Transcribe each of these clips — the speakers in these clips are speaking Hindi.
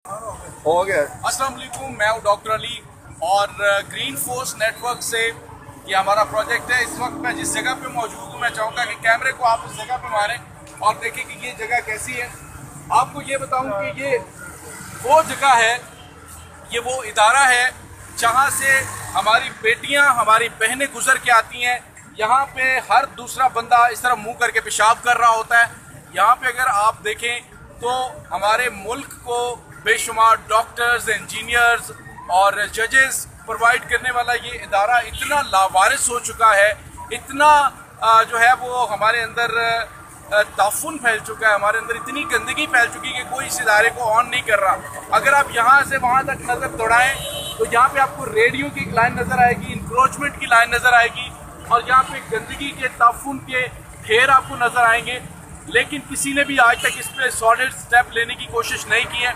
हो गया। अस्सलाम वालेकुम, मैं हूँ डॉक्टर अली और ग्रीन फोर्स नेटवर्क से ये हमारा प्रोजेक्ट है। इस वक्त मैं जिस जगह पे मौजूद हूँ, मैं चाहूँगा कि कैमरे को आप उस जगह पे मारें और देखें कि ये जगह कैसी है। आपको ये बताऊँ कि ये वो जगह है, ये वो इदारा है जहाँ से हमारी बेटियाँ, हमारी बहनें गुजर के आती हैं। यहाँ पे हर दूसरा बंदा इस तरह मुँह करके पेशाब कर रहा होता है। यहाँ पे अगर आप देखें तो हमारे मुल्क को बेशुमार डॉक्टर्स, इंजीनियर्स और जजेस प्रोवाइड करने वाला ये इदारा इतना लावारिस हो चुका है, इतना जो है वो हमारे अंदर ताफुन फैल चुका है, हमारे अंदर इतनी गंदगी फैल चुकी है कि कोई इस इदारे को ऑन नहीं कर रहा। अगर आप यहाँ से वहाँ तक नज़र दौड़ाएं तो यहाँ पे आपको रेडियो की एक लाइन नज़र आएगी, इंक्रोचमेंट की लाइन नज़र आएगी और यहाँ पे गंदगी के ताफुन के ढेर आपको नज़र आएंगे। लेकिन किसी ने भी आज तक इस पर सॉलिड स्टेप लेने की कोशिश नहीं की है।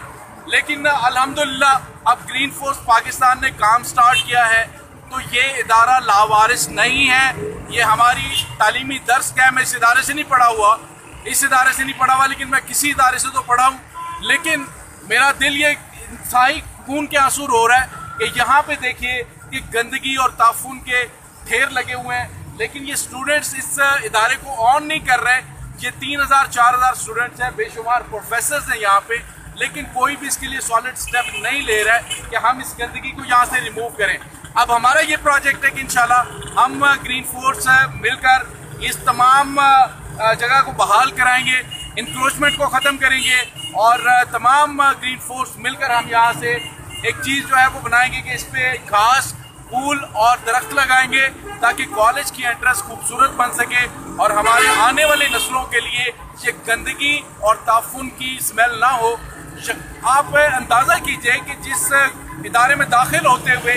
लेकिन अल्हम्दुलिल्लाह अब ग्रीन फोर्स पाकिस्तान ने काम स्टार्ट किया है, तो ये इदारा लावारिस नहीं है। ये हमारी तालीमी दर्स क्या है, मैं इस इदारे से नहीं पढ़ा हुआ, लेकिन मैं किसी इदारे से तो पढ़ा हूँ। लेकिन मेरा दिल ये इंतहाई खून के आंसू रो रहा है कि यहाँ पे देखिए कि गंदगी और ताफुन के ढेर लगे हुए हैं, लेकिन ये स्टूडेंट्स इस इदारे को ऑन नहीं कर रहे। ये 3000-4000 स्टूडेंट्स हैं, बेशुमार प्रोफेसर्स हैं यहाँ पे, लेकिन कोई भी इसके लिए सॉलिड स्टेप नहीं ले रहा है कि हम इस गंदगी को यहाँ से रिमूव करें। अब हमारा ये प्रोजेक्ट है कि इंशाल्लाह हम ग्रीन फोर्स मिलकर इस तमाम जगह को बहाल कराएंगे, इंक्रोचमेंट को ख़त्म करेंगे और तमाम ग्रीन फोर्स मिलकर हम यहाँ से एक चीज़ जो है वो बनाएंगे कि इस पर घास, फूल और दरख्त लगाएंगे ताकि कॉलेज की एंट्रेंस खूबसूरत बन सके और हमारे आने वाली नस्लों के लिए ये गंदगी और ताफुन की स्मेल ना हो। आप अंदाज़ा कीजिए कि जिस इदारे में दाखिल होते हुए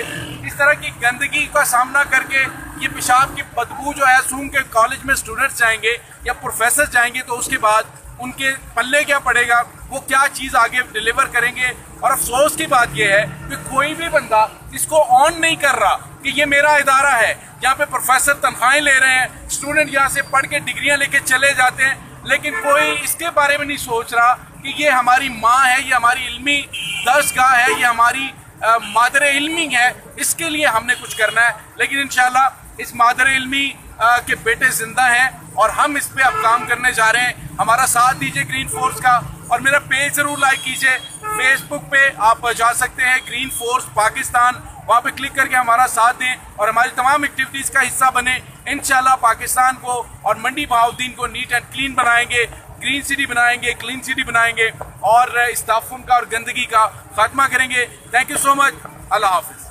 इस तरह की गंदगी का सामना करके ये पेशाब की बदबू जो है सूंघ के कॉलेज में स्टूडेंट्स जाएंगे या प्रोफेसर जाएंगे, तो उसके बाद उनके पल्ले क्या पड़ेगा, वो क्या चीज़ आगे डिलीवर करेंगे। और अफसोस की बात यह है कि कोई भी बंदा इसको ऑन नहीं कर रहा कि ये मेरा इदारा है, यहाँ पे प्रोफेसर तनख्वाहें ले रहे हैं, स्टूडेंट यहाँ से पढ़ के डिग्रियाँ लेके चले जाते हैं, लेकिन कोई इसके बारे में नहीं सोच रहा कि ये हमारी माँ है, ये हमारी इल्मी दर्सगाह है, ये हमारी मादर इल्मी है। इसके लिए हमने कुछ करना है। लेकिन इंशाल्लाह इस मादर इल्मी के बेटे जिंदा हैं और हम इस पे अब काम करने जा रहे हैं। हमारा साथ दीजिए ग्रीन फोर्स का और मेरा पेज ज़रूर लाइक कीजिए। फेसबुक पे आप जा सकते हैं ग्रीन फोर्स पाकिस्तान, वहाँ पे क्लिक करके हमारा साथ दें और हमारी तमाम एक्टिविटीज़ का हिस्सा बने। इंशाल्लाह पाकिस्तान को और मंडी बहाउद्दीन को नीट एंड क्लीन बनाएंगे, ग्रीन सिटी बनाएंगे, क्लीन सिटी बनाएंगे और इस ताफुन का और गंदगी का खात्मा करेंगे। Thank you so much. अल्लाह हाफिज़।